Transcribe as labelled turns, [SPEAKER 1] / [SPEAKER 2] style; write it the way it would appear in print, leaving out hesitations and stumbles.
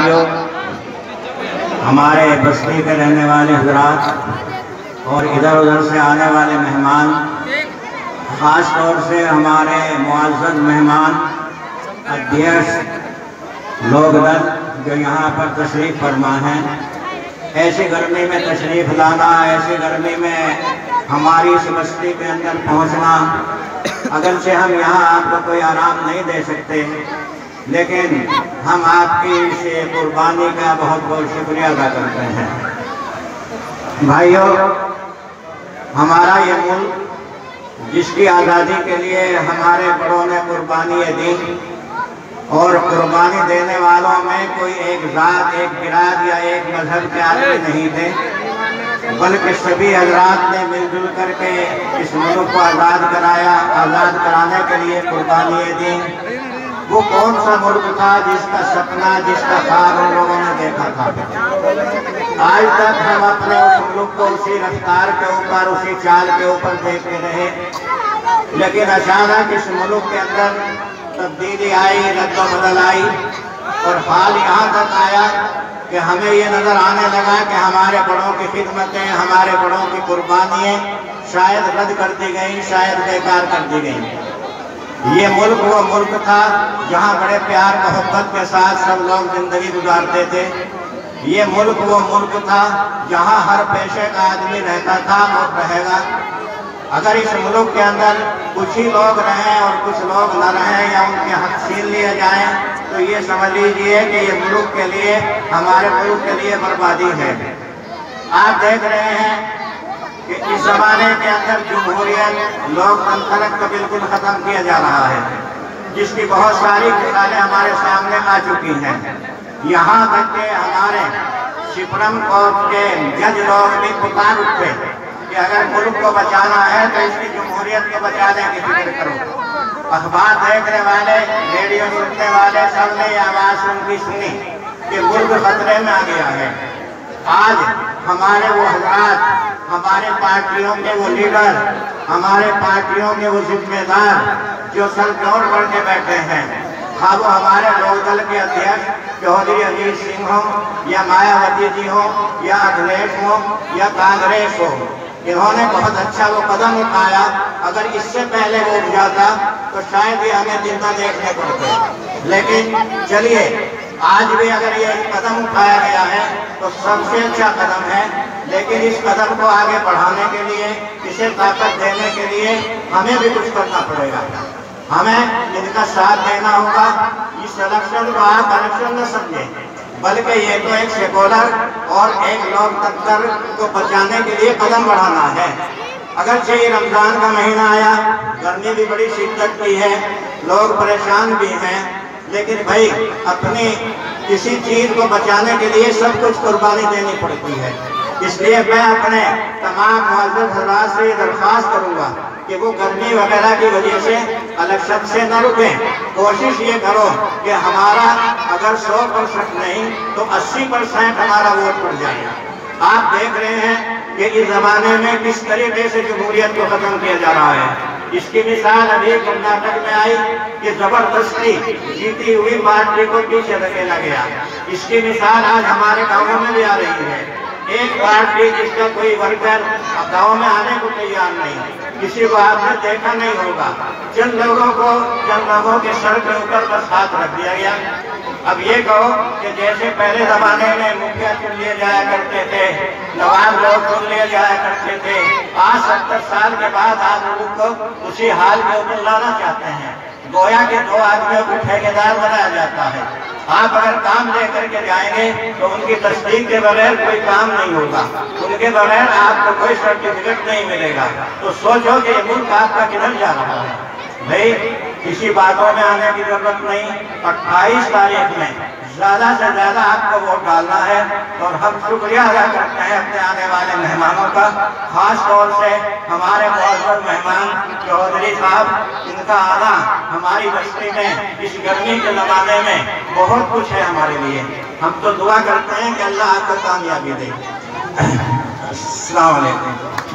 [SPEAKER 1] भाइयों, हमारे बस्ती के रहने वाले हजरात और इधर उधर से आने वाले मेहमान, ख़ास तौर से हमारे मुअज़्ज़ज़ मेहमान अध्यक्ष लोकदल जो यहाँ पर तशरीफ़ फरमा हैं, ऐसी गर्मी में तशरीफ़ लाना, ऐसी गर्मी में हमारी इस बस्ती के अंदर पहुँचना, अगरचे हम यहाँ आपको कोई आराम नहीं दे सकते, लेकिन हम आपकी इस कुर्बानी का बहुत बहुत शुक्रिया अदा करते हैं। भाइयों, हमारा ये मुल्क जिसकी आज़ादी के लिए हमारे बड़ों ने कुर्बानी दी, और कुर्बानी देने वालों में कोई एक ज़ात, एक बिराद या एक मजहब के आदमी नहीं थे, बल्कि सभी हजरात ने मिलजुल करके इस मुल्क को आज़ाद कराया। आज़ाद कराने के लिए कुर्बानी दी। वो कौन सा मुल्क था जिसका सपना, जिसका ख्वाब उन लोगों ने देखा था? आज तक हम अपने उस मुल्क को उसी रफ्तार के ऊपर, उसी चाल के ऊपर देखते रहे, लेकिन अचानक इस मुल्क के अंदर तब्दीली आई, रद्द-ओ-बदल आई, और हाल यहाँ तक आया कि हमें ये नज़र आने लगा कि हमारे बड़ों की खिदमतें, हमारे बड़ों की कुर्बानियाँ शायद रद्द कर दी गई, शायद बेकार कर दी गई। ये मुल्क वो मुल्क था जहाँ बड़े प्यार मोहब्बत के साथ सब लोग जिंदगी गुजारते थे। ये मुल्क वो मुल्क था जहाँ हर पेशे का आदमी रहता था और रहेगा। अगर इस मुल्क के अंदर कुछ ही लोग रहें और कुछ लोग न रहें या उनके हक छीन लिए जाएं, तो ये समझ लीजिए कि ये मुल्क के लिए, हमारे मुल्क के लिए बर्बादी है। आप देख रहे हैं कि इस जमाने के अंदर जमहूरियत, लोकतंत्र को बिल्कुल खत्म किया जा रहा है, जिसकी बहुत सारी मिसालें हमारे सामने आ चुकी हैं। यहाँ तक के हमारे सुप्रीम कोर्ट के जज लोग भी पुकार उठे कि अगर मुल्क को बचाना है तो इसकी जमहूरियत को बचाने की फिक्र करो। अखबार देखने वाले, रेडियो सुनने वाले सबने ये आवाज़ उनकी सुनी कि मुल्क खतरे में आ गया है। आज हमारे वो हजरात, हमारे पार्टियों के वो लीडर, हमारे पार्टियों के वो जिम्मेदार जो सर जोड़ करके बैठे हैं, हाँ वो हमारे लोकदल के अध्यक्ष चौधरी अजीत सिंह हो, या मायावती जी हो, या अखिलेश हो, या कांग्रेस हो, इन्होंने बहुत अच्छा वो कदम उठाया। अगर इससे पहले वो उठ जाता तो शायद ये हमें जिंदा देखने पड़ते। लेकिन चलिए, आज भी अगर ये कदम उठाया गया है तो सबसे अच्छा कदम है, लेकिन इस कदम को आगे बढ़ाने के लिए, इसे ताकत देने के लिए हमें भी कुछ करना पड़ेगा। हमें इनका साथ देना होगा। इस इलेक्शन को आप इलेक्शन न समझें, बल्कि ये तो एक सेकुलर और एक लोकतंत्र को बचाने के लिए कदम बढ़ाना है। अगर ये रमजान का महीना आया, गर्मी भी बड़ी शिद्दत की है, लोग परेशान भी हैं, लेकिन भाई अपनी किसी चीज को बचाने के लिए सब कुछ कुर्बानी देनी पड़ती है। इसलिए मैं अपने तमाम मुअज़्ज़ज़ हज़रात से दरख्वास्त करूंगा कि वो गर्मी वगैरह की वजह से इलेक्शन से न रुकें। कोशिश ये करो कि हमारा अगर 100% नहीं तो 80% हमारा वोट पड़ जाए। आप देख रहे हैं कि इस जमाने में किस तरीके से जमहूरियत को खत्म किया जा रहा है। इसकी मिसाल अभी कर्नाटक में आई कि जबरदस्ती जीती हुई पार्टी को पीछे धकेला गया। इसकी मिसाल आज हमारे गाँवों में भी आ रही है। एक पार्टी जिसका कोई वर्कर गाँव में आने को तैयार नहीं, किसी को आपने देखा नहीं होगा, चंद लोगों के सर के ऊपर बस हाथ रख दिया गया। अब ये कहो कि जैसे पहले जमाने में मुखिया चुन लिए जाया करते थे, नवाब लोग चुन लिए जाया करते थे, आज 70 साल के बाद आप लोगों को उसी हाल के ऊपर लाना चाहते हैं। गोया के 2 आदमियों को ठेकेदार बनाया जाता है। आप अगर काम लेकर के जाएंगे तो उनकी तस्दीक के बगैर कोई काम नहीं होगा, उनके बगैर आपको कोई सर्टिफिकेट नहीं मिलेगा। तो सोचो कि ये मुल्क आपका किधर जा रहा है। भाई किसी बातों में आने की जरूरत नहीं। 28 तारीख में ज़्यादा से ज़्यादा आपको वोट डालना है। और हम शुक्रिया अदा करते हैं अपने आने वाले मेहमानों का, खास तौर से हमारे मुअज़्ज़ज़ मेहमान चौधरी साहब। इनका आना हमारी बस्ती में इस गर्मी के ज़माने में बहुत कुछ है हमारे लिए। हम तो दुआ करते हैं कि अल्लाह आपको कामयाबी दे। अस्सलाम वालेकुम।